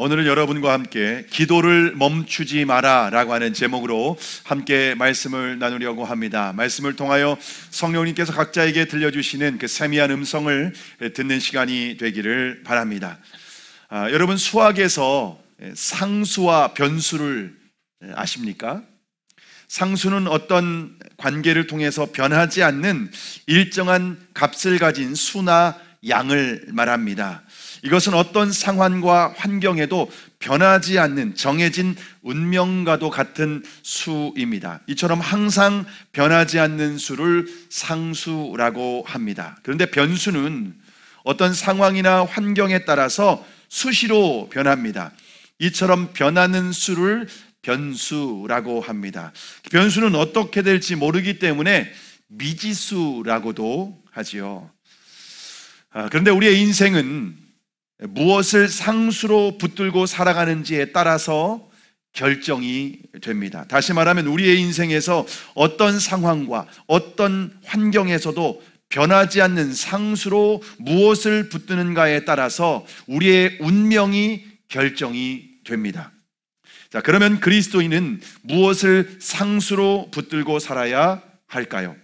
오늘은 여러분과 함께 기도를 멈추지 마라 라고 하는 제목으로 함께 말씀을 나누려고 합니다. 말씀을 통하여 성령님께서 각자에게 들려주시는 그 세미한 음성을 듣는 시간이 되기를 바랍니다. 여러분, 수학에서 상수와 변수를 아십니까? 상수는 어떤 관계를 통해서 변하지 않는 일정한 값을 가진 수나 양을 말합니다. 이것은 어떤 상황과 환경에도 변하지 않는 정해진 운명과도 같은 수입니다. 이처럼 항상 변하지 않는 수를 상수라고 합니다. 그런데 변수는 어떤 상황이나 환경에 따라서 수시로 변합니다. 이처럼 변하는 수를 변수라고 합니다. 변수는 어떻게 될지 모르기 때문에 미지수라고도 하지요. 그런데 우리의 인생은 무엇을 상수로 붙들고 살아가는지에 따라서 결정이 됩니다. 다시 말하면 우리의 인생에서 어떤 상황과 어떤 환경에서도 변하지 않는 상수로 무엇을 붙드는가에 따라서 우리의 운명이 결정이 됩니다. 자, 그러면 그리스도인은 무엇을 상수로 붙들고 살아야 할까요?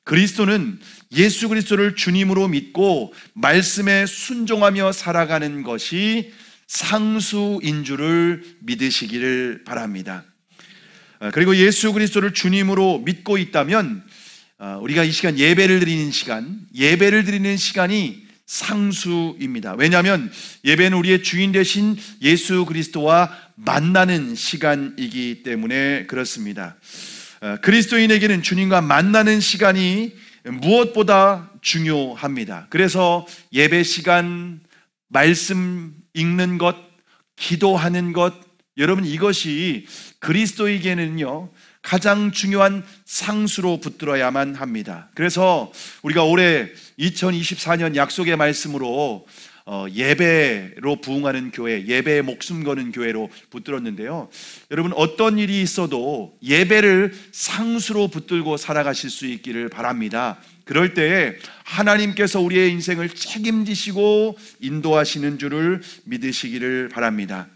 그리스도는 예수 그리스도를 주님으로 믿고 말씀에 순종하며 살아가는 것이 상수인 줄을 믿으시기를 바랍니다. 그리고 예수 그리스도를 주님으로 믿고 있다면 우리가 이 시간 예배를 드리는 시간이 상수입니다. 왜냐하면 예배는 우리의 주인 되신 예수 그리스도와 만나는 시간이기 때문에 그렇습니다. 그리스도인에게는 주님과 만나는 시간이 무엇보다 중요합니다. 그래서 예배 시간, 말씀 읽는 것, 기도하는 것, 여러분, 이것이 그리스도에게는요 가장 중요한 상수로 붙들어야만 합니다. 그래서 우리가 올해 2024년 약속의 말씀으로 예배로 부응하는 교회, 예배에 목숨 거는 교회로 붙들었는데요, 여러분, 어떤 일이 있어도 예배를 상수로 붙들고 살아가실 수 있기를 바랍니다. 그럴 때에 하나님께서 우리의 인생을 책임지시고 인도하시는 줄을 믿으시기를 바랍니다.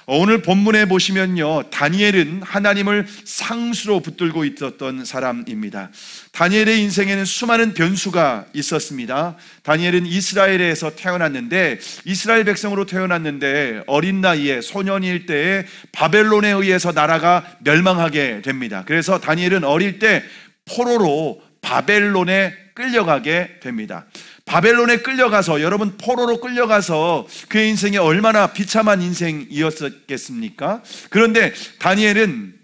오늘 본문에 보시면요, 다니엘은 하나님을 상수로 붙들고 있었던 사람입니다. 다니엘의 인생에는 수많은 변수가 있었습니다. 다니엘은 이스라엘에서 태어났는데, 이스라엘 백성으로 태어났는데 어린 나이에, 소년일 때에 바벨론에 의해서 나라가 멸망하게 됩니다. 그래서 다니엘은 어릴 때 포로로 바벨론에 끌려가게 됩니다. 바벨론에 끌려가서, 여러분, 포로로 끌려가서 그의 인생이 얼마나 비참한 인생이었겠습니까? 그런데 다니엘은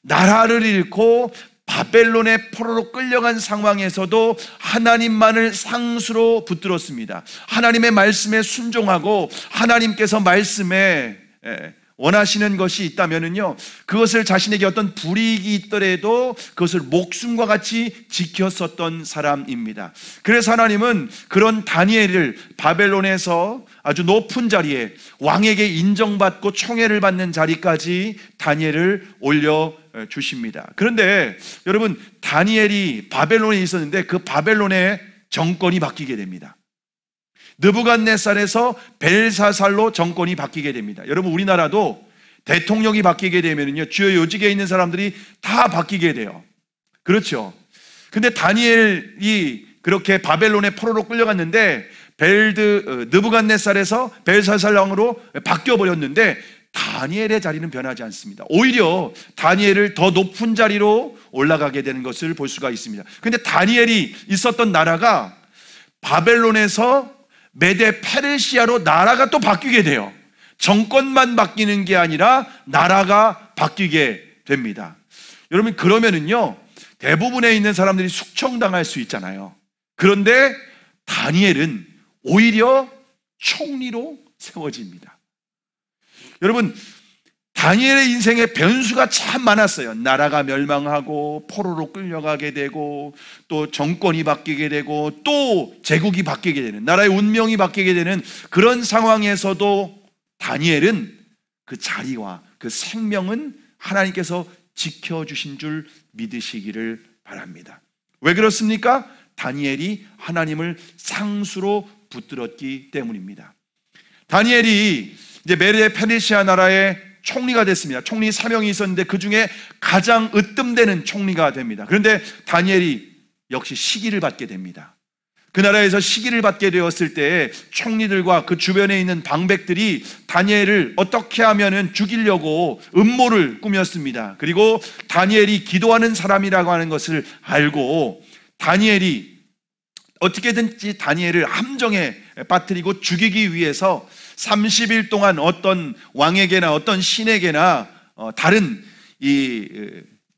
나라를 잃고 바벨론의 포로로 끌려간 상황에서도 하나님만을 상수로 붙들었습니다. 하나님의 말씀에 순종하고 하나님께서 말씀에 원하시는 것이 있다면은요, 그것을 자신에게 어떤 불이익이 있더라도 그것을 목숨과 같이 지켰었던 사람입니다. 그래서 하나님은 그런 다니엘을 바벨론에서 아주 높은 자리에, 왕에게 인정받고 총애를 받는 자리까지 다니엘을 올려 주십니다. 그런데 여러분, 다니엘이 바벨론에 있었는데 그 바벨론의 정권이 바뀌게 됩니다. 느부갓네살에서 벨사살로 정권이 바뀌게 됩니다. 여러분, 우리나라도 대통령이 바뀌게 되면요, 주요 요직에 있는 사람들이 다 바뀌게 돼요. 그렇죠? 근데 다니엘이 그렇게 바벨론의 포로로 끌려갔는데 느부갓네살에서 벨사살 왕으로 바뀌어 버렸는데 다니엘의 자리는 변하지 않습니다. 오히려 다니엘을 더 높은 자리로 올라가게 되는 것을 볼 수가 있습니다. 근데 다니엘이 있었던 나라가 바벨론에서 메데 페르시아로 나라가 또 바뀌게 돼요. 정권만 바뀌는 게 아니라 나라가 바뀌게 됩니다. 여러분, 그러면은요, 대부분에 있는 사람들이 숙청당할 수 있잖아요. 그런데 다니엘은 오히려 총리로 세워집니다. 여러분, 다니엘의 인생에 변수가 참 많았어요. 나라가 멸망하고 포로로 끌려가게 되고, 또 정권이 바뀌게 되고, 또 제국이 바뀌게 되는, 나라의 운명이 바뀌게 되는 그런 상황에서도 다니엘은 그 자리와 그 생명은 하나님께서 지켜주신 줄 믿으시기를 바랍니다. 왜 그렇습니까? 다니엘이 하나님을 상수로 붙들었기 때문입니다. 다니엘이 이제 메데 페르시아 나라의 총리가 됐습니다. 총리 4명이 있었는데 그 중에 가장 으뜸되는 총리가 됩니다. 그런데 다니엘이 역시 시기를 받게 됩니다. 그 나라에서 시기를 받게 되었을 때 총리들과 그 주변에 있는 방백들이 다니엘을 어떻게 하면은 죽이려고 음모를 꾸몄습니다. 그리고 다니엘이 기도하는 사람이라고 하는 것을 알고 다니엘이 어떻게든지 다니엘을 함정에 빠뜨리고 죽이기 위해서 30일 동안 어떤 왕에게나 어떤 신에게나 다른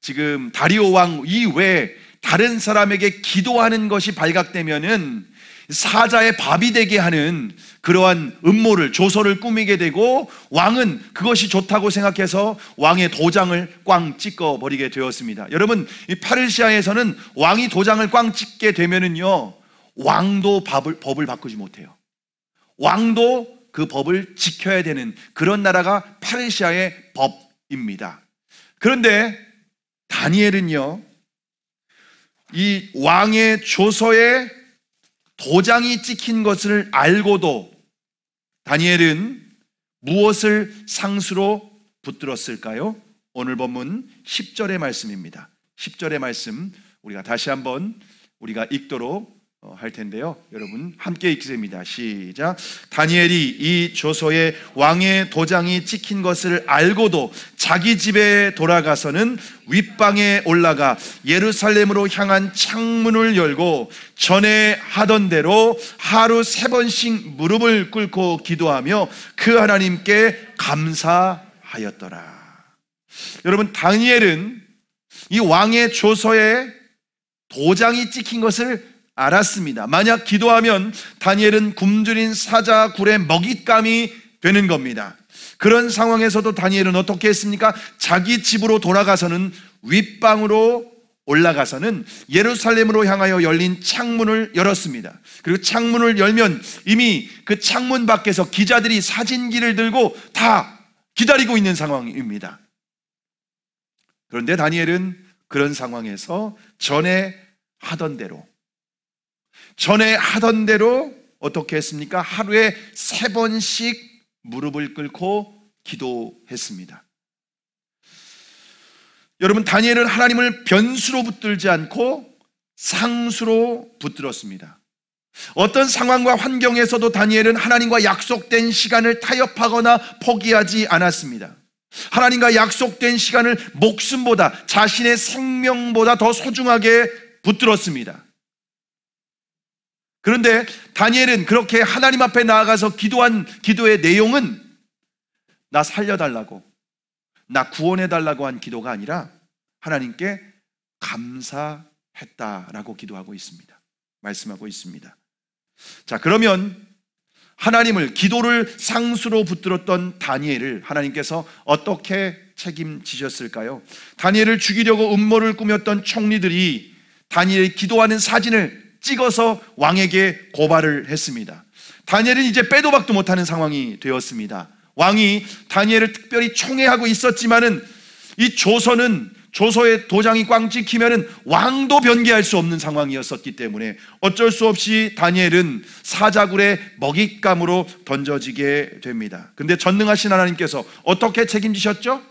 지금 다리오 왕 이외에 다른 사람에게 기도하는 것이 발각되면은 사자의 밥이 되게 하는 그러한 음모를, 조서를 꾸미게 되고 왕은 그것이 좋다고 생각해서 왕의 도장을 꽝 찍어 버리게 되었습니다. 여러분, 이 페르시아에서는 왕이 도장을 꽝 찍게 되면은요, 왕도 법을 바꾸지 못해요. 왕도 그 법을 지켜야 되는 그런 나라가 페르시아의 법입니다. 그런데 다니엘은요, 이 왕의 조서에 도장이 찍힌 것을 알고도 다니엘은 무엇을 상수로 붙들었을까요? 오늘 본문 10절의 말씀입니다. 10절의 말씀 우리가 다시 한번 우리가 읽도록 할 텐데요. 여러분 함께 읽겠습니다. 시작. 다니엘이 이 조서에 왕의 도장이 찍힌 것을 알고도 자기 집에 돌아가서는 윗방에 올라가 예루살렘으로 향한 창문을 열고 전에 하던 대로 하루 3번씩 무릎을 꿇고 기도하며 그 하나님께 감사하였더라. 여러분, 다니엘은 이 왕의 조서에 도장이 찍힌 것을 알았습니다. 만약 기도하면 다니엘은 굶주린 사자 굴의 먹잇감이 되는 겁니다. 그런 상황에서도 다니엘은 어떻게 했습니까? 자기 집으로 돌아가서는 윗방으로 올라가서는 예루살렘으로 향하여 열린 창문을 열었습니다. 그리고 창문을 열면 이미 그 창문 밖에서 기자들이 사진기를 들고 다 기다리고 있는 상황입니다. 그런데 다니엘은 그런 상황에서 전에 하던 대로 어떻게 했습니까? 하루에 3번씩 무릎을 꿇고 기도했습니다. 여러분, 다니엘은 하나님을 변수로 붙들지 않고 상수로 붙들었습니다. 어떤 상황과 환경에서도 다니엘은 하나님과 약속된 시간을 타협하거나 포기하지 않았습니다. 하나님과 약속된 시간을 목숨보다, 자신의 생명보다 더 소중하게 붙들었습니다. 그런데 다니엘은 그렇게 하나님 앞에 나아가서 기도한 기도의 내용은 나 살려달라고, 나 구원해달라고 한 기도가 아니라 하나님께 감사했다라고 기도하고 있습니다. 말씀하고 있습니다. 자, 그러면 하나님을, 기도를 상수로 붙들었던 다니엘을 하나님께서 어떻게 책임지셨을까요? 다니엘을 죽이려고 음모를 꾸몄던 총리들이 다니엘이 기도하는 사진을 찍어서 왕에게 고발을 했습니다. 다니엘은 이제 빼도 박도 못하는 상황이 되었습니다. 왕이 다니엘을 특별히 총애하고 있었지만은 이 조서에 도장이 꽝 찍히면은 왕도 변개할 수 없는 상황이었었기 때문에 어쩔 수 없이 다니엘은 사자굴의 먹잇감으로 던져지게 됩니다. 근데 전능하신 하나님께서 어떻게 책임지셨죠?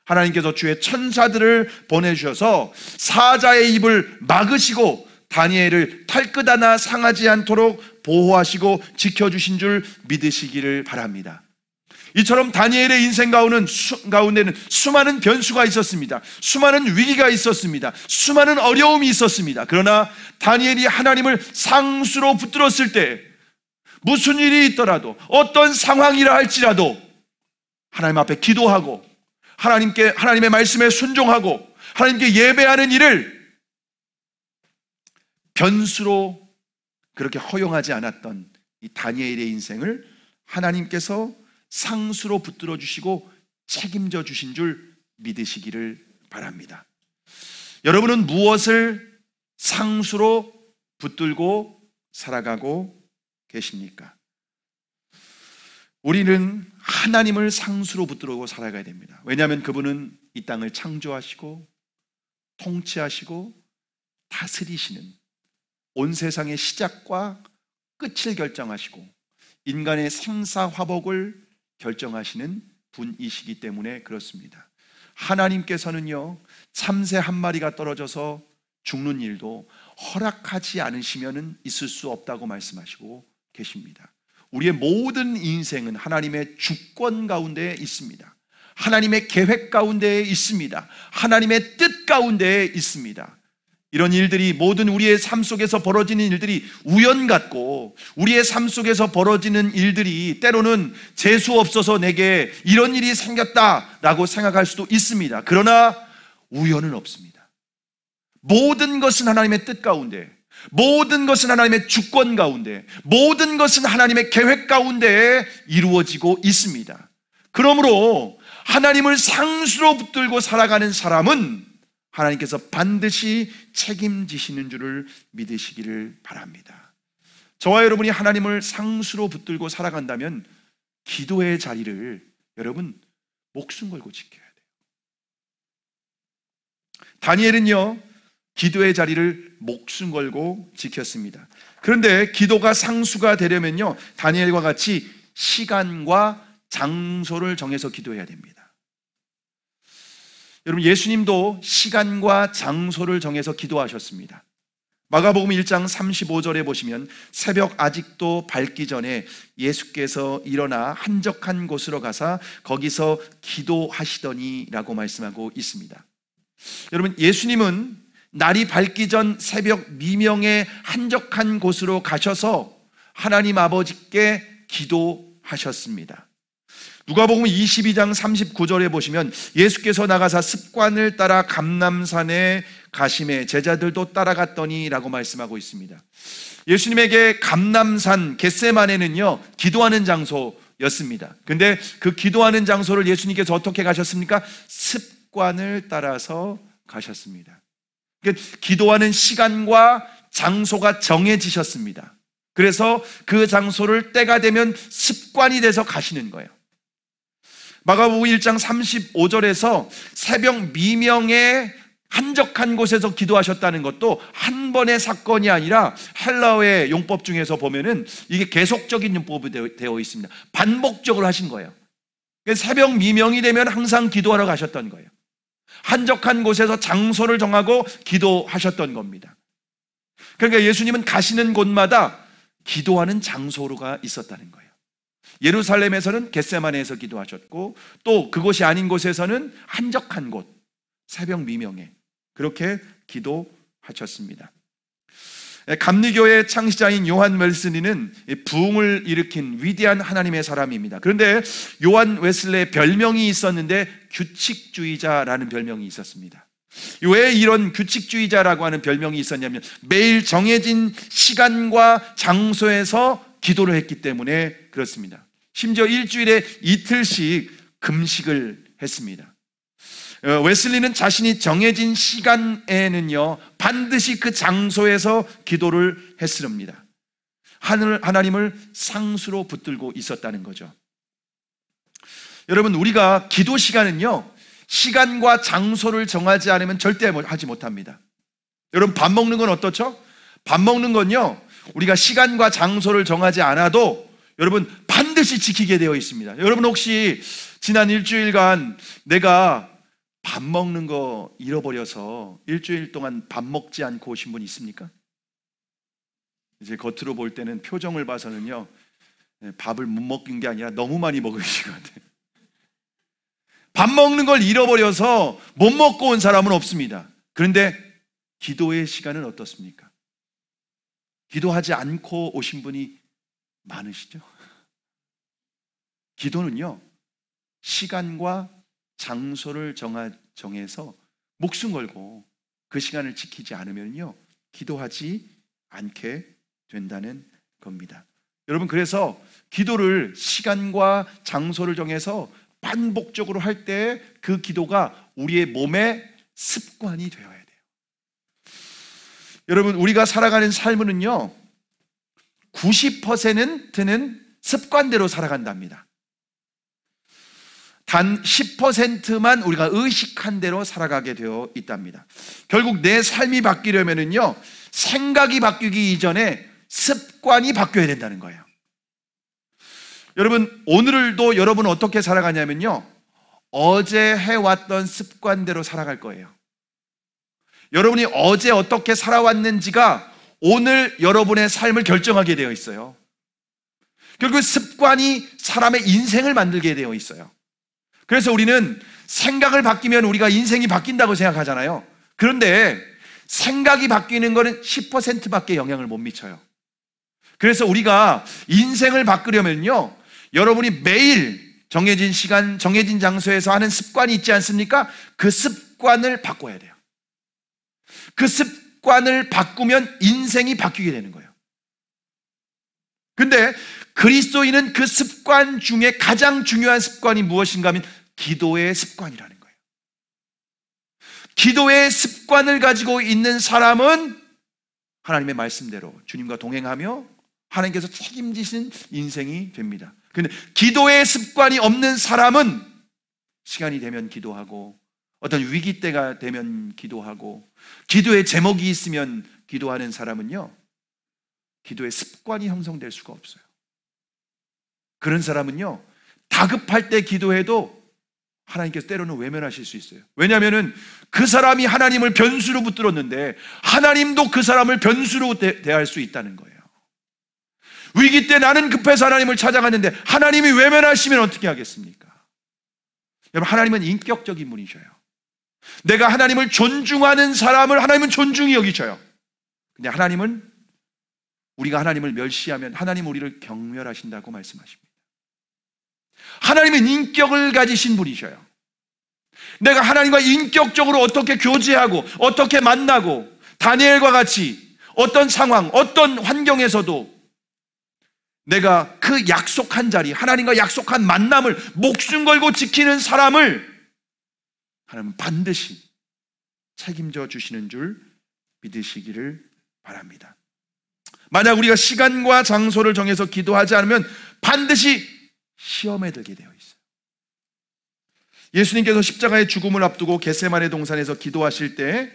하나님께서 주의 천사들을 보내주셔서 사자의 입을 막으시고 다니엘을 탈끝 하나 상하지 않도록 보호하시고 지켜주신 줄 믿으시기를 바랍니다. 이처럼 다니엘의 인생 가운데는 수많은 변수가 있었습니다. 수많은 위기가 있었습니다. 수많은 어려움이 있었습니다. 그러나 다니엘이 하나님을 상수로 붙들었을 때 무슨 일이 있더라도, 어떤 상황이라 할지라도 하나님 앞에 기도하고 하나님의 말씀에 순종하고 하나님께 예배하는 일을 변수로 그렇게 허용하지 않았던 이 다니엘의 인생을 하나님께서 상수로 붙들어 주시고 책임져 주신 줄 믿으시기를 바랍니다. 여러분은 무엇을 상수로 붙들고 살아가고 계십니까? 우리는 하나님을 상수로 붙들고 살아가야 됩니다. 왜냐하면 그분은 이 땅을 창조하시고 통치하시고 다스리시는, 온 세상의 시작과 끝을 결정하시고 인간의 생사화복을 결정하시는 분이시기 때문에 그렇습니다. 하나님께서는요, 참새 한 마리가 떨어져서 죽는 일도 허락하지 않으시면 있을 수 없다고 말씀하시고 계십니다. 우리의 모든 인생은 하나님의 주권 가운데에 있습니다. 하나님의 계획 가운데에 있습니다. 하나님의 뜻 가운데에 있습니다. 이런 일들이, 모든 우리의 삶 속에서 벌어지는 일들이 우연 같고, 우리의 삶 속에서 벌어지는 일들이 때로는 재수 없어서 내게 이런 일이 생겼다라고 생각할 수도 있습니다. 그러나 우연은 없습니다. 모든 것은 하나님의 뜻 가운데, 모든 것은 하나님의 주권 가운데, 모든 것은 하나님의 계획 가운데에 이루어지고 있습니다. 그러므로 하나님을 상수로 붙들고 살아가는 사람은 하나님께서 반드시 책임지시는 줄을 믿으시기를 바랍니다. 저와 여러분이 하나님을 상수로 붙들고 살아간다면 기도의 자리를 여러분 목숨 걸고 지켜야 돼요. 다니엘은요, 기도의 자리를 목숨 걸고 지켰습니다. 그런데 기도가 상수가 되려면요, 다니엘과 같이 시간과 장소를 정해서 기도해야 됩니다. 여러분, 예수님도 시간과 장소를 정해서 기도하셨습니다. 마가복음 1장 35절에 보시면 새벽 아직도 밝기 전에 예수께서 일어나 한적한 곳으로 가사 거기서 기도하시더니 라고 말씀하고 있습니다. 여러분, 예수님은 날이 밝기 전 새벽 미명에 한적한 곳으로 가셔서 하나님 아버지께 기도하셨습니다. 누가복음 22장 39절에 보시면 예수께서 나가사 습관을 따라 감람산에 가심에 제자들도 따라갔더니 라고 말씀하고 있습니다. 예수님에게 감람산 겟세마네는요, 기도하는 장소였습니다. 근데 그 기도하는 장소를 예수님께서 어떻게 가셨습니까? 습관을 따라서 가셨습니다. 그러니까 기도하는 시간과 장소가 정해지셨습니다. 그래서 그 장소를 때가 되면 습관이 돼서 가시는 거예요. 마가복음 1장 35절에서 새벽 미명에 한적한 곳에서 기도하셨다는 것도 한 번의 사건이 아니라 헬라어의 용법 중에서 보면은 이게 계속적인 용법이 되어 있습니다. 반복적으로 하신 거예요. 새벽 미명이 되면 항상 기도하러 가셨던 거예요. 한적한 곳에서 장소를 정하고 기도하셨던 겁니다. 그러니까 예수님은 가시는 곳마다 기도하는 장소가 있었다는 거예요. 예루살렘에서는 겟세마네에서 기도하셨고, 또 그곳이 아닌 곳에서는 한적한 곳, 새벽 미명에 그렇게 기도하셨습니다. 감리교의 창시자인 요한 웨슬리는 부흥을 일으킨 위대한 하나님의 사람입니다. 그런데 요한 웨슬리의 별명이 있었는데 규칙주의자라는 별명이 있었습니다. 왜 이런 규칙주의자라고 하는 별명이 있었냐면 매일 정해진 시간과 장소에서 기도를 했기 때문에 그렇습니다. 심지어 일주일에 이틀씩 금식을 했습니다. 웨슬리는 자신이 정해진 시간에는요, 반드시 그 장소에서 기도를 했습니다. 하나님을 상수로 붙들고 있었다는 거죠. 여러분, 우리가 기도 시간은요, 시간과 장소를 정하지 않으면 절대 하지 못합니다. 여러분, 밥 먹는 건 어떻죠? 밥 먹는 건요, 우리가 시간과 장소를 정하지 않아도 여러분 반드시 지키게 되어 있습니다. 여러분, 혹시 지난 일주일간 내가 밥 먹는 거 잃어버려서 일주일 동안 밥 먹지 않고 오신 분 있습니까? 이제 겉으로 볼 때는 표정을 봐서는요, 밥을 못 먹은 게 아니라 너무 많이 먹으신 것 같아요. 밥 먹는 걸 잃어버려서 못 먹고 온 사람은 없습니다. 그런데 기도의 시간은 어떻습니까? 기도하지 않고 오신 분이 많으시죠? 기도는요, 시간과 장소를 정해서 목숨 걸고 그 시간을 지키지 않으면요, 기도하지 않게 된다는 겁니다. 여러분, 그래서 기도를 시간과 장소를 정해서 반복적으로 할 때 그 기도가 우리의 몸의 습관이 되어야 돼요. 여러분, 우리가 살아가는 삶은요, 90%는 습관대로 살아간답니다. 단 10%만 우리가 의식한 대로 살아가게 되어 있답니다. 결국 내 삶이 바뀌려면요, 생각이 바뀌기 이전에 습관이 바뀌어야 된다는 거예요. 여러분, 오늘도 여러분은 어떻게 살아가냐면요, 어제 해왔던 습관대로 살아갈 거예요. 여러분이 어제 어떻게 살아왔는지가 오늘 여러분의 삶을 결정하게 되어 있어요. 결국 습관이 사람의 인생을 만들게 되어 있어요. 그래서 우리는 생각을 바뀌면 우리가 인생이 바뀐다고 생각하잖아요. 그런데 생각이 바뀌는 것은 10%밖에 영향을 못 미쳐요. 그래서 우리가 인생을 바꾸려면요, 여러분이 매일 정해진 시간, 정해진 장소에서 하는 습관이 있지 않습니까? 그 습관을 바꿔야 돼요. 그 습관을 바꾸면 인생이 바뀌게 되는 거예요. 근데 그리스도인은 그 습관 중에 가장 중요한 습관이 무엇인가 하면 기도의 습관이라는 거예요. 기도의 습관을 가지고 있는 사람은 하나님의 말씀대로 주님과 동행하며 하나님께서 책임지신 인생이 됩니다. 근데 기도의 습관이 없는 사람은 시간이 되면 기도하고, 어떤 위기 때가 되면 기도하고, 기도의 제목이 있으면 기도하는 사람은요, 기도의 습관이 형성될 수가 없어요. 그런 사람은요, 다급할 때 기도해도 하나님께서 때로는 외면하실 수 있어요. 왜냐하면 그 사람이 하나님을 변수로 붙들었는데 하나님도 그 사람을 변수로 대할 수 있다는 거예요. 위기 때 나는 급해서 하나님을 찾아갔는데 하나님이 외면하시면 어떻게 하겠습니까? 여러분, 하나님은 인격적인 분이셔요. 내가 하나님을 존중하는 사람을 하나님은 존중히 여기셔요. 근데 하나님은, 우리가 하나님을 멸시하면 하나님 우리를 경멸하신다고 말씀하십니다. 하나님은 인격을 가지신 분이셔요. 내가 하나님과 인격적으로 어떻게 교제하고 어떻게 만나고, 다니엘과 같이 어떤 상황, 어떤 환경에서도 내가 그 약속한 자리, 하나님과 약속한 만남을 목숨 걸고 지키는 사람을 하나님은 반드시 책임져 주시는 줄 믿으시기를 바랍니다. 만약 우리가 시간과 장소를 정해서 기도하지 않으면 반드시 시험에 들게 되어 있어요. 예수님께서 십자가의 죽음을 앞두고 겟세마네 동산에서 기도하실 때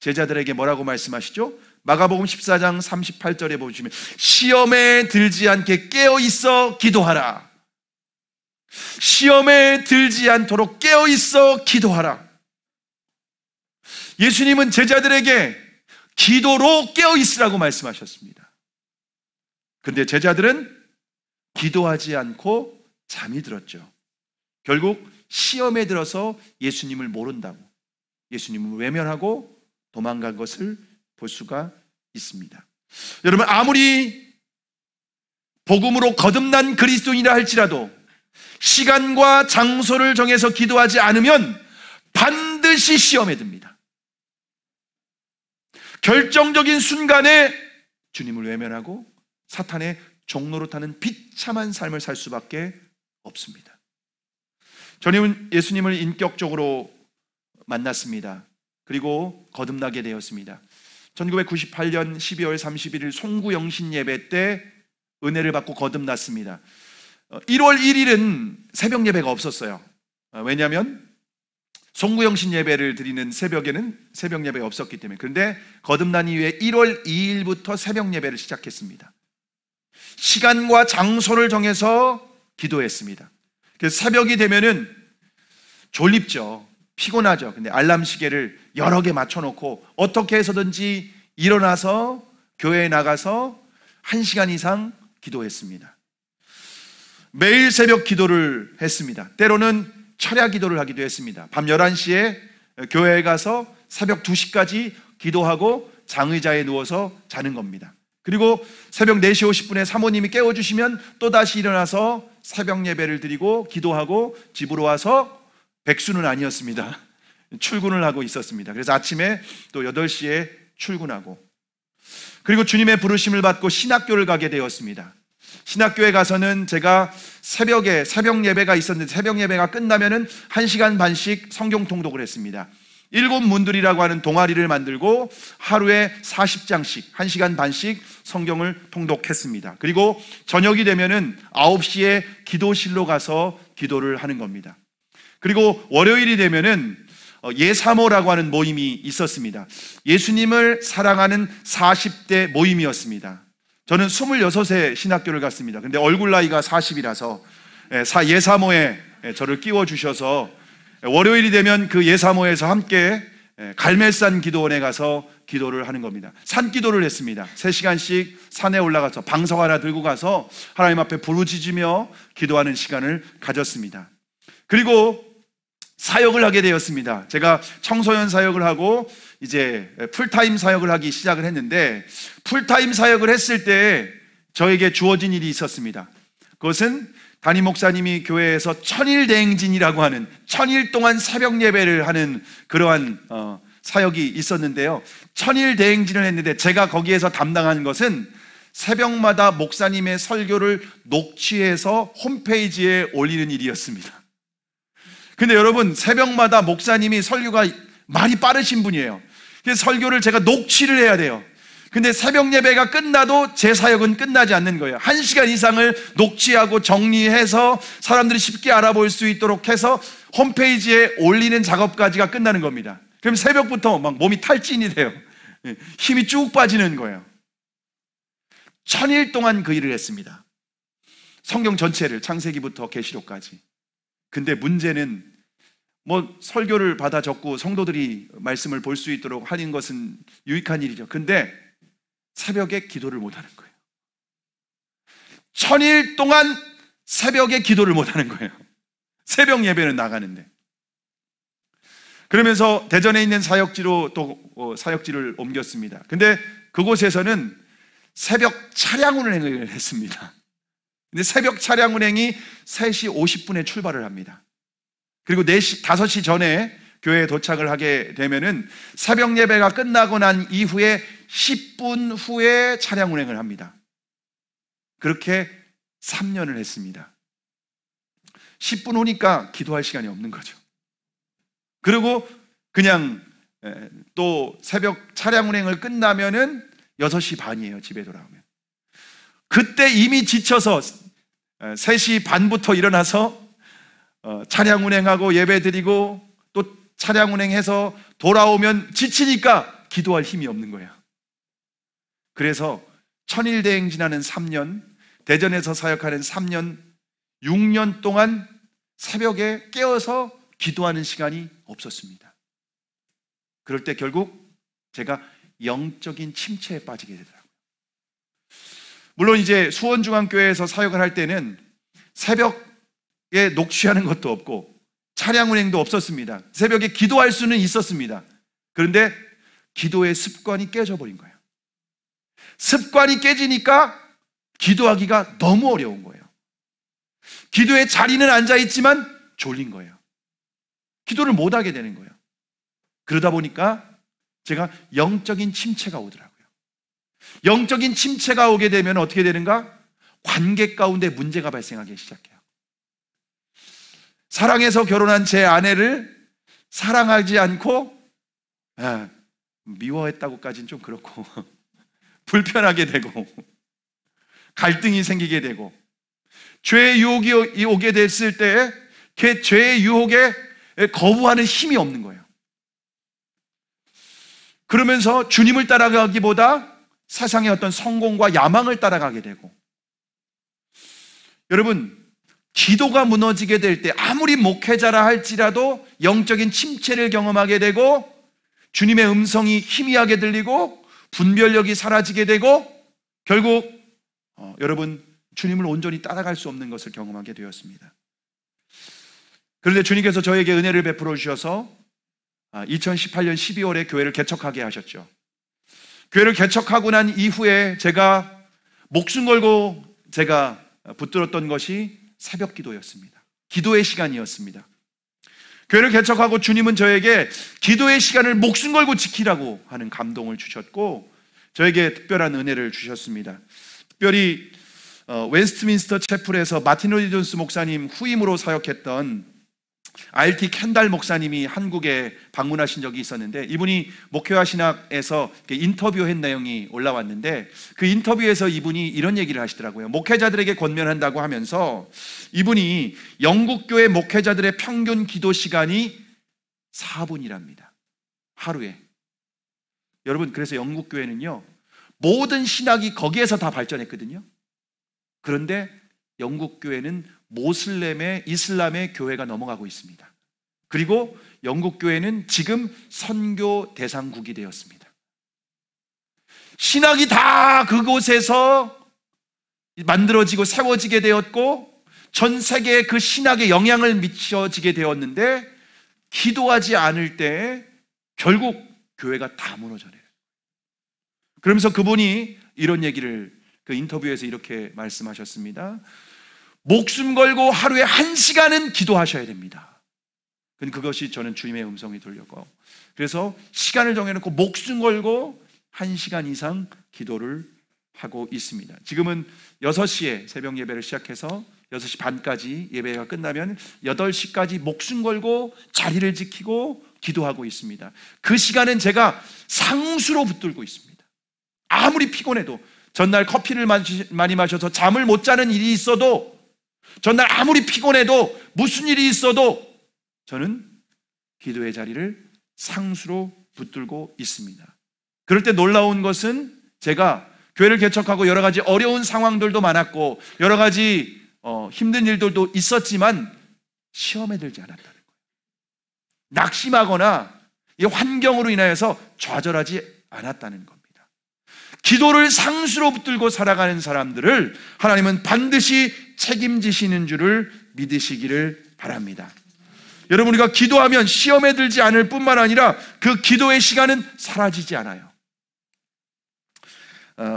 제자들에게 뭐라고 말씀하시죠? 마가복음 14장 38절에 보시면 시험에 들지 않게 깨어있어 기도하라. 시험에 들지 않도록 깨어있어 기도하라. 예수님은 제자들에게 기도로 깨어있으라고 말씀하셨습니다. 그런데 제자들은 기도하지 않고 잠이 들었죠. 결국 시험에 들어서 예수님을 모른다고, 예수님을 외면하고 도망간 것을 볼 수가 있습니다. 여러분, 아무리 복음으로 거듭난 그리스도인이라 할지라도 시간과 장소를 정해서 기도하지 않으면 반드시 시험에 듭니다. 결정적인 순간에 주님을 외면하고 사탄의 종로로 타는 비참한 삶을 살 수밖에 없습니다. 저는 예수님을 인격적으로 만났습니다. 그리고 거듭나게 되었습니다. 1998년 12월 31일 송구영신 예배 때 은혜를 받고 거듭났습니다. 1월 1일은 새벽 예배가 없었어요. 왜냐하면 송구영신 예배를 드리는 새벽에는 새벽 예배가 없었기 때문에. 그런데 거듭난 이후에 1월 2일부터 새벽 예배를 시작했습니다. 시간과 장소를 정해서 기도했습니다. 그래서 새벽이 되면은 졸립죠. 피곤하죠. 근데 알람 시계를 여러 개 맞춰놓고 어떻게 해서든지 일어나서 교회에 나가서 1시간 이상 기도했습니다. 매일 새벽 기도를 했습니다. 때로는 철야 기도를 하기도 했습니다. 밤 11시에 교회에 가서 새벽 2시까지 기도하고 장의자에 누워서 자는 겁니다. 그리고 새벽 4시 50분에 사모님이 깨워주시면 또다시 일어나서 새벽 예배를 드리고 기도하고 집으로 와서, 백수는 아니었습니다. 출근을 하고 있었습니다. 그래서 아침에 또 8시에 출근하고, 그리고 주님의 부르심을 받고 신학교를 가게 되었습니다. 신학교에 가서는 제가 새벽에 새벽 예배가 있었는데 새벽 예배가 끝나면은 1시간 반씩 성경 통독을 했습니다. 7문들이라고 하는 동아리를 만들고 하루에 40장씩 1시간 반씩 성경을 통독했습니다. 그리고 저녁이 되면은 9시에 기도실로 가서 기도를 하는 겁니다. 그리고 월요일이 되면은 예사모라고 하는 모임이 있었습니다. 예수님을 사랑하는 40대 모임이었습니다. 저는 26세 신학교를 갔습니다. 근데 얼굴 나이가 40이라서 예사모에 저를 끼워주셔서 월요일이 되면 그 예사모에서 함께 갈멜산 기도원에 가서 기도를 하는 겁니다. 산 기도를 했습니다. 3시간씩 산에 올라가서 방석 하나 들고 가서 하나님 앞에 부르짖으며 기도하는 시간을 가졌습니다. 그리고 사역을 하게 되었습니다. 제가 청소년 사역을 하고 이제 풀타임 사역을 하기 시작을 했는데, 풀타임 사역을 했을 때 저에게 주어진 일이 있었습니다. 그것은 담임 목사님이 교회에서 천일대행진이라고 하는, 천일 동안 새벽 예배를 하는 그러한 사역이 있었는데요. 천일대행진을 했는데 제가 거기에서 담당한 것은 새벽마다 목사님의 설교를 녹취해서 홈페이지에 올리는 일이었습니다. 근데 여러분, 새벽마다 목사님이 설교가 말이 빠르신 분이에요. 그래서 설교를 제가 녹취를 해야 돼요. 근데 새벽 예배가 끝나도 제 사역은 끝나지 않는 거예요. 1시간 이상을 녹취하고 정리해서 사람들이 쉽게 알아볼 수 있도록 해서 홈페이지에 올리는 작업까지가 끝나는 겁니다. 그럼 새벽부터 막 몸이 탈진이 돼요. 힘이 쭉 빠지는 거예요. 1000일 동안 그 일을 했습니다. 성경 전체를 창세기부터 계시록까지. 근데 문제는 설교를 받아 적고 성도들이 말씀을 볼 수 있도록 하는 것은 유익한 일이죠. 근데 새벽에 기도를 못 하는 거예요. 1000일 동안 새벽에 기도를 못 하는 거예요. 새벽 예배는 나가는데. 그러면서 대전에 있는 사역지로 또 사역지를 옮겼습니다. 근데 그곳에서는 새벽 차량 운행을 했습니다. 근데 새벽 차량 운행이 3시 50분에 출발을 합니다. 그리고 5시 전에 교회에 도착을 하게 되면은 새벽 예배가 끝나고 난 이후에 10분 후에 차량 운행을 합니다. 그렇게 3년을 했습니다. 10분 후니까 기도할 시간이 없는 거죠. 그리고 그냥 또 새벽 차량 운행을 끝나면은 6시 반이에요, 집에 돌아오면. 그때 이미 지쳐서 3시 반부터 일어나서 차량 운행하고 예배 드리고 또 차량 운행해서 돌아오면 지치니까 기도할 힘이 없는 거예요. 그래서 천일대행진하는 3년, 대전에서 사역하는 3년, 6년 동안 새벽에 깨어서 기도하는 시간이 없었습니다. 그럴 때 결국 제가 영적인 침체에 빠지게 되더라고요. 물론 이제 수원중앙교회에서 사역을 할 때는 새벽에 녹취하는 것도 없고 차량 운행도 없었습니다. 새벽에 기도할 수는 있었습니다. 그런데 기도의 습관이 깨져버린 거예요. 습관이 깨지니까 기도하기가 너무 어려운 거예요. 기도의 자리는 앉아있지만 졸린 거예요. 기도를 못하게 되는 거예요. 그러다 보니까 제가 영적인 침체가 오더라고요. 영적인 침체가 오게 되면 어떻게 되는가? 관계 가운데 문제가 발생하기 시작해요. 사랑해서 결혼한 제 아내를 사랑하지 않고 미워했다고까지는 좀 그렇고 불편하게 되고 갈등이 생기게 되고 죄의 유혹이 오게 됐을 때 그 죄의 유혹에 거부하는 힘이 없는 거예요. 그러면서 주님을 따라가기보다 세상의 어떤 성공과 야망을 따라가게 되고, 여러분, 기도가 무너지게 될 때 아무리 목회자라 할지라도 영적인 침체를 경험하게 되고 주님의 음성이 희미하게 들리고 분별력이 사라지게 되고 결국 여러분 주님을 온전히 따라갈 수 없는 것을 경험하게 되었습니다. 그런데 주님께서 저에게 은혜를 베풀어 주셔서 2018년 12월에 교회를 개척하게 하셨죠. 교회를 개척하고 난 이후에 제가 목숨 걸고 제가 붙들었던 것이 새벽 기도였습니다. 기도의 시간이었습니다. 교회를 개척하고 주님은 저에게 기도의 시간을 목숨 걸고 지키라고 하는 감동을 주셨고 저에게 특별한 은혜를 주셨습니다. 특별히 웨스트민스터 채플에서 마틴 로이 존스 목사님 후임으로 사역했던 RT 켄달 목사님이 한국에 방문하신 적이 있었는데 이분이 목회와 신학에서 인터뷰한 내용이 올라왔는데 그 인터뷰에서 이분이 이런 얘기를 하시더라고요. 목회자들에게 권면한다고 하면서 이분이 영국교회 목회자들의 평균 기도 시간이 4분이랍니다. 하루에. 여러분, 그래서 영국교회는요 모든 신학이 거기에서 다 발전했거든요. 그런데 영국 교회는 모슬렘의 이슬람의 교회가 넘어가고 있습니다. 그리고 영국 교회는 지금 선교 대상국이 되었습니다. 신학이 다 그곳에서 만들어지고 세워지게 되었고 전 세계에 그 신학에 영향을 미쳐지게 되었는데 기도하지 않을 때 결국 교회가 다 무너져요. 그러면서 그분이 이런 얘기를 그 인터뷰에서 이렇게 말씀하셨습니다. 목숨 걸고 하루에 1시간은 기도하셔야 됩니다. 그것이 저는 주님의 음성이 들렸고, 그래서 시간을 정해놓고 목숨 걸고 1시간 이상 기도를 하고 있습니다. 지금은 6시에 새벽 예배를 시작해서 6시 반까지 예배가 끝나면 8시까지 목숨 걸고 자리를 지키고 기도하고 있습니다. 그 시간은 제가 상수로 붙들고 있습니다. 아무리 피곤해도, 전날 커피를 많이 마셔서 잠을 못 자는 일이 있어도, 전날 아무리 피곤해도, 무슨 일이 있어도 저는 기도의 자리를 상수로 붙들고 있습니다. 그럴 때 놀라운 것은 제가 교회를 개척하고 여러 가지 어려운 상황들도 많았고 여러 가지 힘든 일들도 있었지만 시험에 들지 않았다는 거예요. 낙심하거나 이 환경으로 인하여서 좌절하지 않았다는 겁니다. 기도를 상수로 붙들고 살아가는 사람들을 하나님은 반드시 책임지시는 줄을 믿으시기를 바랍니다. 여러분, 우리가 기도하면 시험에 들지 않을 뿐만 아니라 그 기도의 시간은 사라지지 않아요.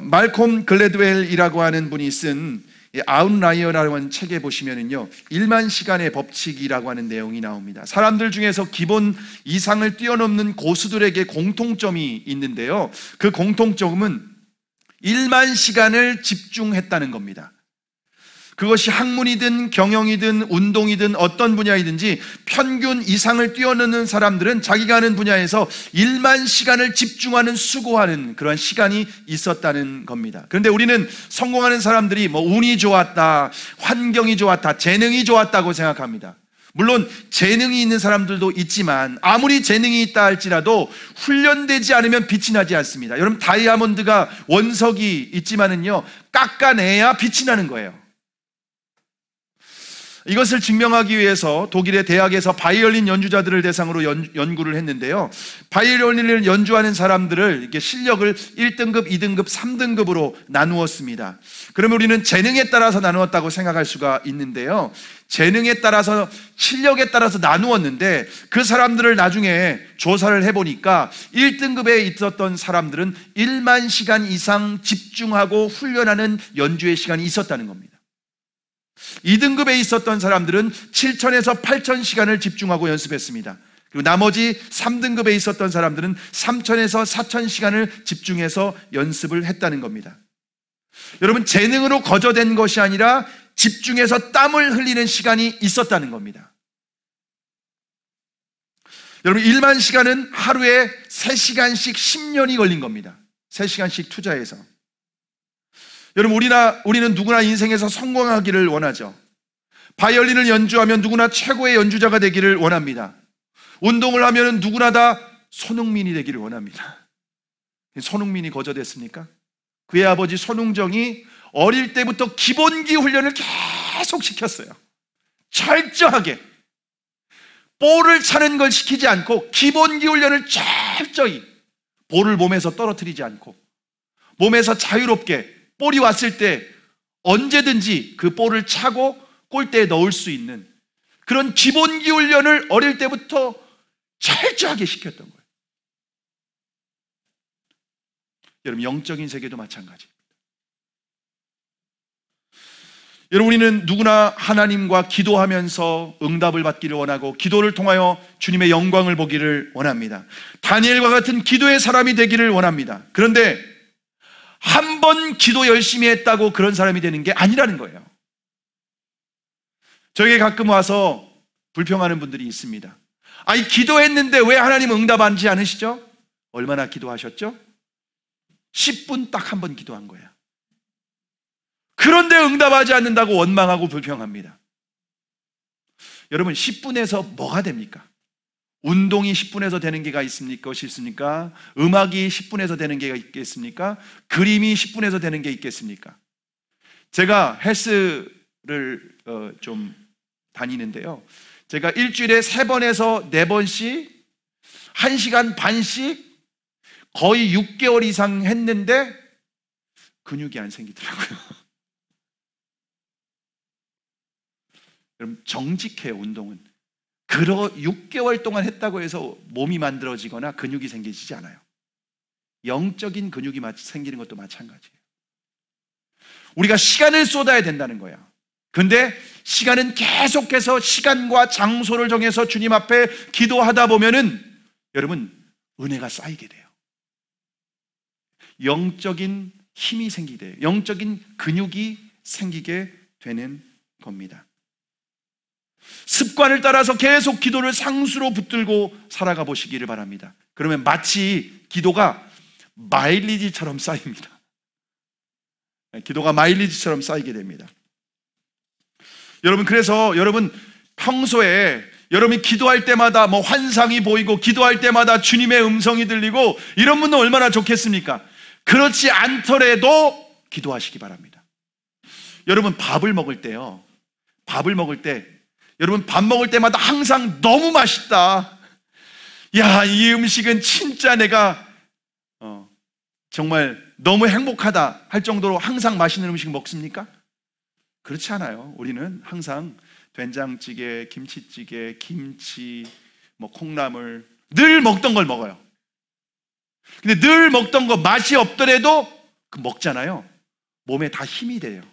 말콤 글래드웰이라고 하는 분이 쓴 아웃라이어라고 하는 책에 보시면은요, 1만 시간의 법칙이라고 하는 내용이 나옵니다. 사람들 중에서 기본 이상을 뛰어넘는 고수들에게 공통점이 있는데요, 그 공통점은 1만 시간을 집중했다는 겁니다. 그것이 학문이든 경영이든 운동이든 어떤 분야이든지 평균 이상을 뛰어넘는 사람들은 자기가 하는 분야에서 1만 시간을 집중하는, 수고하는 그런 시간이 있었다는 겁니다. 그런데 우리는 성공하는 사람들이 운이 좋았다, 환경이 좋았다, 재능이 좋았다고 생각합니다. 물론 재능이 있는 사람들도 있지만 아무리 재능이 있다 할지라도 훈련되지 않으면 빛이 나지 않습니다. 여러분, 다이아몬드가 원석이 있지만은요, 깎아내야 빛이 나는 거예요. 이것을 증명하기 위해서 독일의 대학에서 바이올린 연주자들을 대상으로 연구를 했는데요, 바이올린을 연주하는 사람들을 이렇게 실력을 1등급, 2등급, 3등급으로 나누었습니다. 그러면 우리는 재능에 따라서 나누었다고 생각할 수가 있는데요, 재능에 따라서, 실력에 따라서 나누었는데 그 사람들을 나중에 조사를 해보니까 1등급에 있었던 사람들은 1만 시간 이상 집중하고 훈련하는 연주의 시간이 있었다는 겁니다. 2등급에 있었던 사람들은 7,000에서 8,000시간을 집중하고 연습했습니다. 그리고 나머지 3등급에 있었던 사람들은 3,000에서 4,000시간을 집중해서 연습을 했다는 겁니다. 여러분, 재능으로 거저된 것이 아니라 집중해서 땀을 흘리는 시간이 있었다는 겁니다. 여러분, 1만 시간은 하루에 3시간씩 10년이 걸린 겁니다. 3시간씩 투자해서. 여러분, 우리는 누구나 인생에서 성공하기를 원하죠. 바이올린을 연주하면 누구나 최고의 연주자가 되기를 원합니다. 운동을 하면 누구나 다 손흥민이 되기를 원합니다. 손흥민이 거저됐습니까? 그의 아버지 손흥정이 어릴 때부터 기본기 훈련을 계속 시켰어요. 철저하게. 볼을 차는 걸 시키지 않고 기본기 훈련을 철저히, 볼을 몸에서 떨어뜨리지 않고 몸에서 자유롭게 볼이 왔을 때 언제든지 그 볼을 차고 골대에 넣을 수 있는 그런 기본기 훈련을 어릴 때부터 철저하게 시켰던 거예요. 여러분, 영적인 세계도 마찬가지입니다. 여러분, 우리는 누구나 하나님과 기도하면서 응답을 받기를 원하고 기도를 통하여 주님의 영광을 보기를 원합니다. 다니엘과 같은 기도의 사람이 되기를 원합니다. 그런데 한 번 기도 열심히 했다고 그런 사람이 되는 게 아니라는 거예요. 저에게 가끔 와서 불평하는 분들이 있습니다. 아니, 기도했는데 왜 하나님 응답하지 않으시죠? 얼마나 기도하셨죠? 10분 딱 한 번 기도한 거야. 그런데 응답하지 않는다고 원망하고 불평합니다. 여러분, 10분에서 뭐가 됩니까? 운동이 10분에서 되는 게가 있습니까? 음악이 10분에서 되는 게가 있겠습니까? 그림이 10분에서 되는 게 있겠습니까? 제가 헬스를 좀 다니는데요, 제가 일주일에 3번에서 4번씩 1시간 반씩 거의 6개월 이상 했는데 근육이 안 생기더라고요. 여러분, 정직해요. 운동은 6개월 동안 했다고 해서 몸이 만들어지거나 근육이 생기지 않아요. 영적인 근육이 생기는 것도 마찬가지예요. 우리가 시간을 쏟아야 된다는 거야. 근데 시간은 계속해서 시간과 장소를 정해서 주님 앞에 기도하다 보면은 여러분, 은혜가 쌓이게 돼요. 영적인 힘이 생기게 돼요. 영적인 근육이 생기게 되는 겁니다. 습관을 따라서 계속 기도를 상수로 붙들고 살아가 보시기를 바랍니다. 그러면 마치 기도가 마일리지처럼 쌓입니다. 기도가 마일리지처럼 쌓이게 됩니다. 여러분, 그래서 여러분 평소에 여러분이 기도할 때마다 뭐 환상이 보이고 기도할 때마다 주님의 음성이 들리고 이런 분은 얼마나 좋겠습니까? 그렇지 않더라도 기도하시기 바랍니다. 여러분, 밥을 먹을 때 여러분 밥 먹을 때마다 항상 너무 맛있다, 야, 이 음식은 진짜 내가 정말 너무 행복하다 할 정도로 항상 맛있는 음식 먹습니까? 그렇지 않아요. 우리는 항상 된장찌개, 김치찌개, 김치, 뭐 콩나물 늘 먹던 걸 먹어요. 근데 늘 먹던 거 맛이 없더라도 먹잖아요. 몸에 다 힘이 돼요.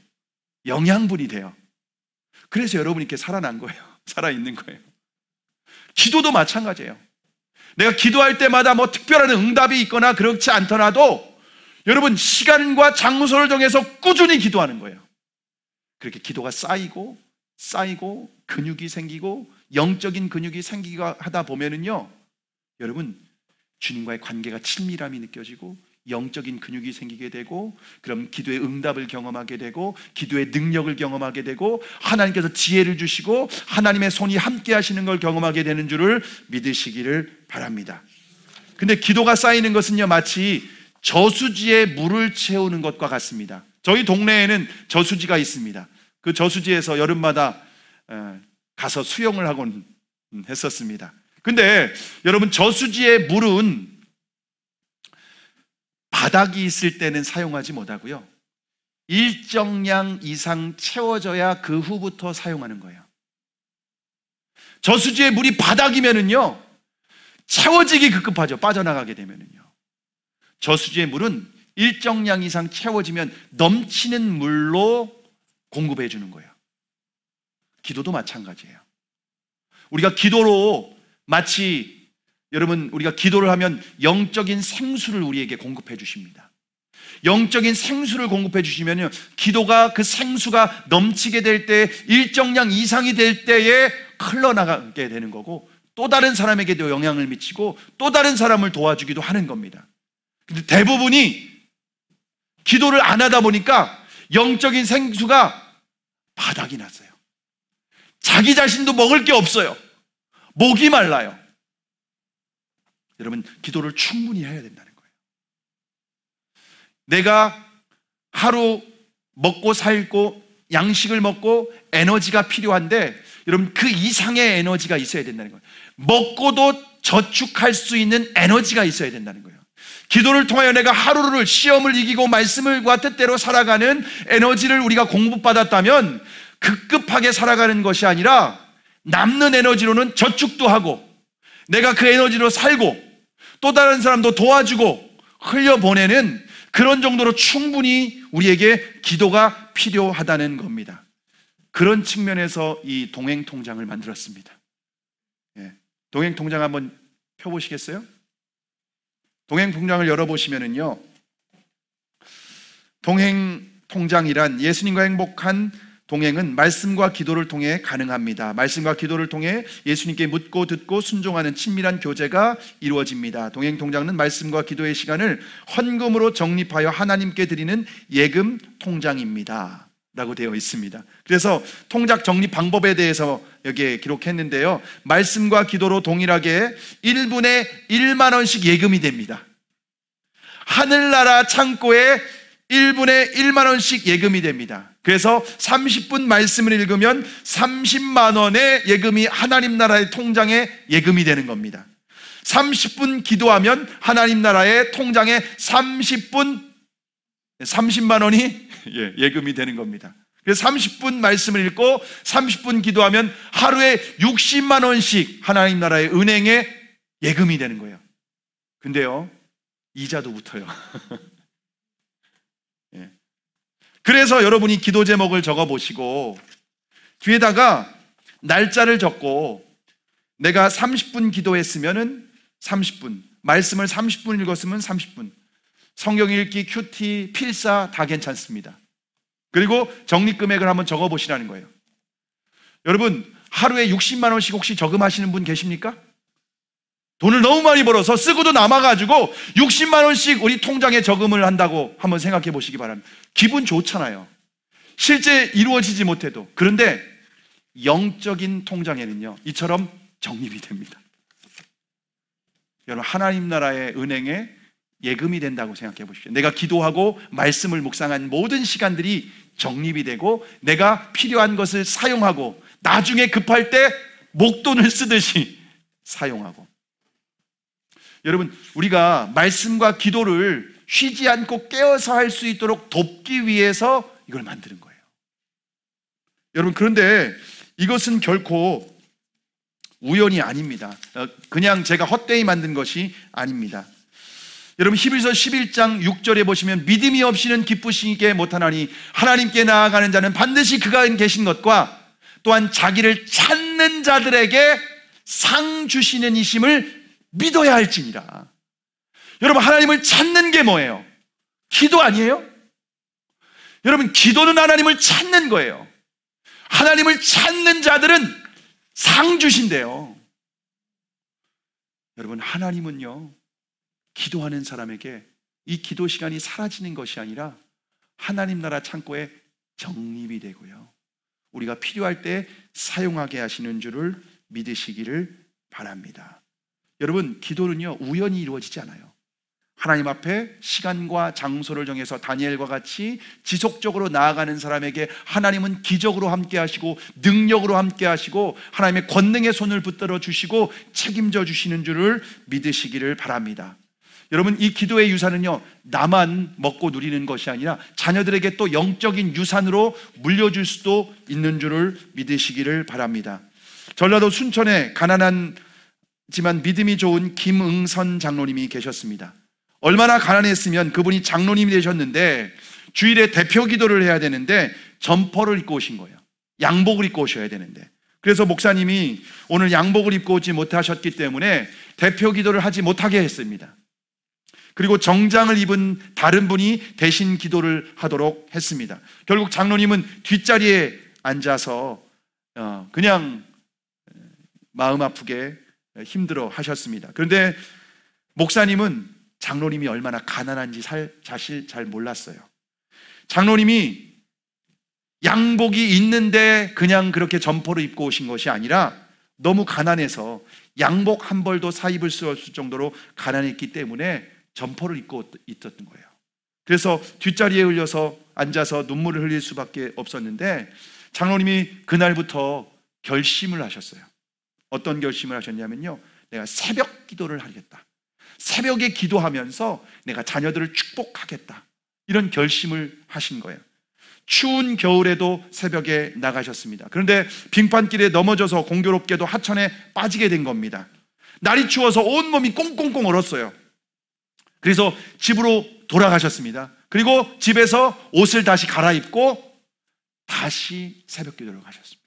영양분이 돼요. 그래서 여러분이 이렇게 살아난 거예요. 살아있는 거예요. 기도도 마찬가지예요. 내가 기도할 때마다 뭐 특별한 응답이 있거나 그렇지 않더라도 여러분 시간과 장소를 정해서 꾸준히 기도하는 거예요. 그렇게 기도가 쌓이고 근육이 생기고 영적인 근육이 생기고 하다 보면은요, 여러분 주님과의 관계가 친밀함이 느껴지고 영적인 근육이 생기게 되고, 그럼 기도의 응답을 경험하게 되고 기도의 능력을 경험하게 되고 하나님께서 지혜를 주시고 하나님의 손이 함께 하시는 걸 경험하게 되는 줄을 믿으시기를 바랍니다. 근데 기도가 쌓이는 것은요, 마치 저수지에 물을 채우는 것과 같습니다. 저희 동네에는 저수지가 있습니다. 그 저수지에서 여름마다 가서 수영을 하곤 했었습니다. 근데 여러분, 저수지의 물은 바닥이 있을 때는 사용하지 못하고요, 일정량 이상 채워져야 그 후부터 사용하는 거예요. 저수지의 물이 바닥이면은요 채워지기 급급하죠. 빠져나가게 되면은요. 저수지의 물은 일정량 이상 채워지면 넘치는 물로 공급해 주는 거예요. 기도도 마찬가지예요. 우리가 기도로 마치 여러분, 우리가 기도를 하면 영적인 생수를 우리에게 공급해 주십니다. 영적인 생수를 공급해 주시면요, 기도가 그 생수가 넘치게 될 때, 일정량 이상이 될 때에 흘러나가게 되는 거고, 또 다른 사람에게도 영향을 미치고 또 다른 사람을 도와주기도 하는 겁니다. 근데 대부분이 기도를 안 하다 보니까 영적인 생수가 바닥이 났어요. 자기 자신도 먹을 게 없어요. 목이 말라요. 여러분, 기도를 충분히 해야 된다는 거예요. 내가 하루 먹고 살고 양식을 먹고 에너지가 필요한데 여러분, 그 이상의 에너지가 있어야 된다는 거예요. 먹고도 저축할 수 있는 에너지가 있어야 된다는 거예요. 기도를 통하여 내가 하루를 시험을 이기고 말씀과 뜻대로 살아가는 에너지를 우리가 공급받았다면 급급하게 살아가는 것이 아니라 남는 에너지로는 저축도 하고 내가 그 에너지로 살고 또 다른 사람도 도와주고 흘려보내는 그런 정도로 충분히 우리에게 기도가 필요하다는 겁니다. 그런 측면에서 이 동행통장을 만들었습니다. 동행통장 한번 펴보시겠어요? 동행통장을 열어보시면은요, 동행통장이란 예수님과 행복한 동행은 말씀과 기도를 통해 가능합니다. 말씀과 기도를 통해 예수님께 묻고 듣고 순종하는 친밀한 교제가 이루어집니다. 동행통장은 말씀과 기도의 시간을 헌금으로 적립하여 하나님께 드리는 예금 통장입니다. 라고 되어 있습니다. 그래서 통장 적립 방법에 대해서 여기에 기록했는데요, 말씀과 기도로 동일하게 1분에 1만 원씩 예금이 됩니다. 하늘나라 창고에 1분에 1만 원씩 예금이 됩니다. 그래서 30분 말씀을 읽으면 30만 원의 예금이 하나님 나라의 통장에 예금이 되는 겁니다. 30분 기도하면 하나님 나라의 통장에 30만 원이 예금이 되는 겁니다. 그래서 30분 말씀을 읽고 30분 기도하면 하루에 60만 원씩 하나님 나라의 은행에 예금이 되는 거예요. 근데요, 이자도 붙어요. 그래서 여러분이 기도 제목을 적어보시고 뒤에다가 날짜를 적고, 내가 30분 기도했으면 30분, 말씀을 30분 읽었으면 30분, 성경 읽기, 큐티, 필사 다 괜찮습니다. 그리고 적립금액을 한번 적어보시라는 거예요. 여러분, 하루에 60만 원씩 혹시 저금하시는 분 계십니까? 돈을 너무 많이 벌어서 쓰고도 남아가지고 60만 원씩 우리 통장에 저금을 한다고 한번 생각해 보시기 바랍니다. 기분 좋잖아요, 실제 이루어지지 못해도. 그런데 영적인 통장에는요, 이처럼 적립이 됩니다. 여러분, 하나님 나라의 은행에 예금이 된다고 생각해 보십시오. 내가 기도하고 말씀을 묵상한 모든 시간들이 적립이 되고, 내가 필요한 것을 사용하고, 나중에 급할 때 목돈을 쓰듯이 사용하고. 여러분, 우리가 말씀과 기도를 쉬지 않고 깨어서 할 수 있도록 돕기 위해서 이걸 만드는 거예요. 여러분, 그런데 이것은 결코 우연이 아닙니다. 그냥 제가 헛되이 만든 것이 아닙니다. 여러분, 히브리서 11장 6절에 보시면, 믿음이 없이는 기쁘시게 못하나니 하나님께 나아가는 자는 반드시 그가 계신 것과 또한 자기를 찾는 자들에게 상 주시는 이심을 믿어야 할지니라. 여러분, 하나님을 찾는 게 뭐예요? 기도 아니에요? 여러분, 기도는 하나님을 찾는 거예요. 하나님을 찾는 자들은 상 주신대요. 여러분, 하나님은요, 기도하는 사람에게 이 기도 시간이 사라지는 것이 아니라 하나님 나라 창고에 적립이 되고요, 우리가 필요할 때 사용하게 하시는 줄을 믿으시기를 바랍니다. 여러분, 기도는요, 우연히 이루어지지 않아요. 하나님 앞에 시간과 장소를 정해서 다니엘과 같이 지속적으로 나아가는 사람에게 하나님은 기적으로 함께 하시고 능력으로 함께 하시고 하나님의 권능의 손을 붙들어 주시고 책임져 주시는 줄을 믿으시기를 바랍니다. 여러분, 이 기도의 유산은요, 나만 먹고 누리는 것이 아니라 자녀들에게 또 영적인 유산으로 물려줄 수도 있는 줄을 믿으시기를 바랍니다. 전라도 순천에 가난하지만 믿음이 좋은 김응선 장로님이 계셨습니다. 얼마나 가난했으면 그분이 장로님이 되셨는데 주일에 대표 기도를 해야 되는데 점퍼를 입고 오신 거예요. 양복을 입고 오셔야 되는데, 그래서 목사님이 오늘 양복을 입고 오지 못하셨기 때문에 대표 기도를 하지 못하게 했습니다. 그리고 정장을 입은 다른 분이 대신 기도를 하도록 했습니다. 결국 장로님은 뒷자리에 앉아서 그냥 마음 아프게 힘들어 하셨습니다. 그런데 목사님은 장로님이 얼마나 가난한지 사실 잘 몰랐어요. 장로님이 양복이 있는데 그냥 그렇게 점퍼를 입고 오신 것이 아니라 너무 가난해서 양복 한 벌도 사 입을 수 없을 정도로 가난했기 때문에 점퍼를 입고 있었던 거예요. 그래서 뒷자리에 앉아서 눈물을 흘릴 수밖에 없었는데 장로님이 그날부터 결심을 하셨어요. 어떤 결심을 하셨냐면요, 내가 새벽 기도를 하겠다, 새벽에 기도하면서 내가 자녀들을 축복하겠다, 이런 결심을 하신 거예요. 추운 겨울에도 새벽에 나가셨습니다. 그런데 빙판길에 넘어져서 공교롭게도 하천에 빠지게 된 겁니다. 날이 추워서 온몸이 꽁꽁꽁 얼었어요. 그래서 집으로 돌아가셨습니다. 그리고 집에서 옷을 다시 갈아입고 다시 새벽 기도를 가셨습니다.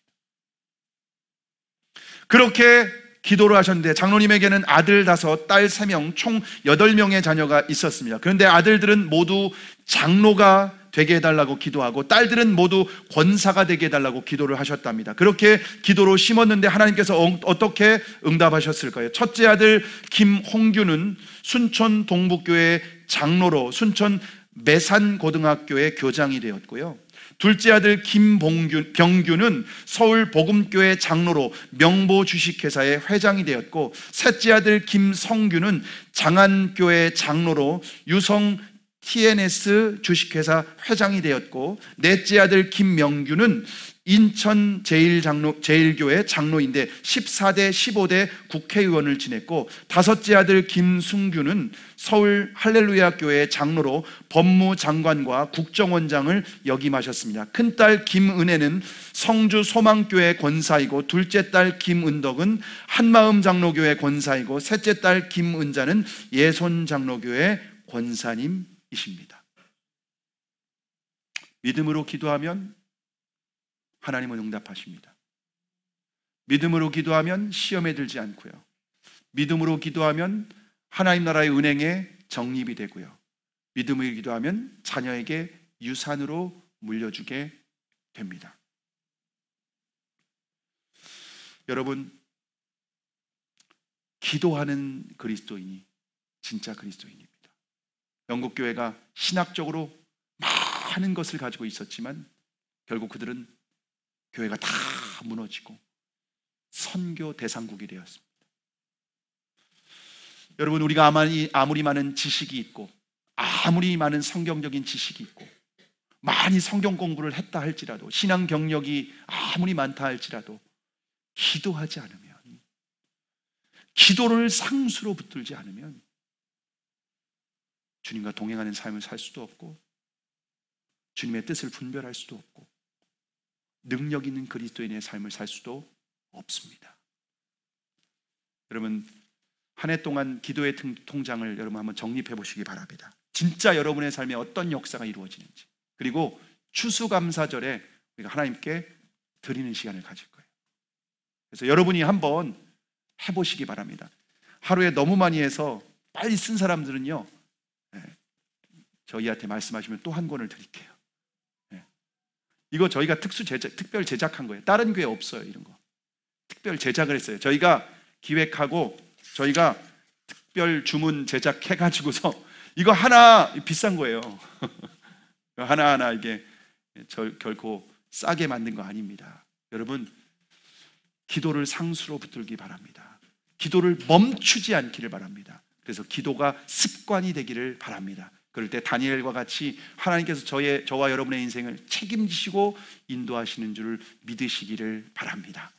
그렇게 기도를 하셨는데 장로님에게는 아들 5, 딸 3명, 총 8명의 자녀가 있었습니다. 그런데 아들들은 모두 장로가 되게 해달라고 기도하고 딸들은 모두 권사가 되게 해달라고 기도를 하셨답니다. 그렇게 기도로 심었는데 하나님께서 어떻게 응답하셨을까요? 첫째 아들 김홍규는 순천 동북교회 장로로 순천 매산고등학교의 교장이 되었고요, 둘째 아들 김병규는 서울 복음교회 장로로 명보 주식회사의 회장이 되었고, 셋째 아들 김성규는 장안교회 장로로 유성 TNS 주식회사 회장이 되었고, 넷째 아들 김명규는 인천 제일교회 장로인데 14대 15대 국회의원을 지냈고, 다섯째 아들 김승규는 서울 할렐루야 교회 장로로 법무장관과 국정원장을 역임하셨습니다. 큰딸 김은혜는 성주 소망교회 권사이고, 둘째 딸 김은덕은 한마음 장로교회 권사이고, 셋째 딸 김은자는 예손 장로교회 권사님이십니다. 믿음으로 기도하면 하나님은 응답하십니다. 믿음으로 기도하면 시험에 들지 않고요, 믿음으로 기도하면 하나님 나라의 은행에 적립이 되고요, 믿음으로 기도하면 자녀에게 유산으로 물려주게 됩니다. 여러분, 기도하는 그리스도인이 진짜 그리스도인입니다. 영국 교회가 신학적으로 많은 것을 가지고 있었지만 결국 그들은 교회가 다 무너지고 선교 대상국이 되었습니다. 여러분, 우리가 아무리 많은 지식이 있고, 아무리 많은 성경적인 지식이 있고, 많이 성경 공부를 했다 할지라도, 신앙 경력이 아무리 많다 할지라도 기도하지 않으면, 기도를 상수로 붙들지 않으면 주님과 동행하는 삶을 살 수도 없고, 주님의 뜻을 분별할 수도 없고, 능력 있는 그리스도인의 삶을 살 수도 없습니다. 여러분, 한 해 동안 기도의 통장을 여러분 한번 정립해 보시기 바랍니다. 진짜 여러분의 삶에 어떤 역사가 이루어지는지, 그리고 추수감사절에 우리가 하나님께 드리는 시간을 가질 거예요. 그래서 여러분이 한번 해보시기 바랍니다. 하루에 너무 많이 해서 빨리 쓴 사람들은요, 저희한테 말씀하시면 또 한 권을 드릴게요. 이거 저희가 특별 제작한 거예요. 다른 교회 없어요, 이런 거. 특별 제작을 했어요. 저희가 기획하고 저희가 특별 주문 제작해가지고서 이거 하나 비싼 거예요. 하나하나 이게 결코 싸게 만든 거 아닙니다. 여러분, 기도를 상수로 붙들기 바랍니다. 기도를 멈추지 않기를 바랍니다. 그래서 기도가 습관이 되기를 바랍니다. 그럴 때 다니엘과 같이 하나님께서 저와 여러분의 인생을 책임지시고 인도하시는 줄을 믿으시기를 바랍니다.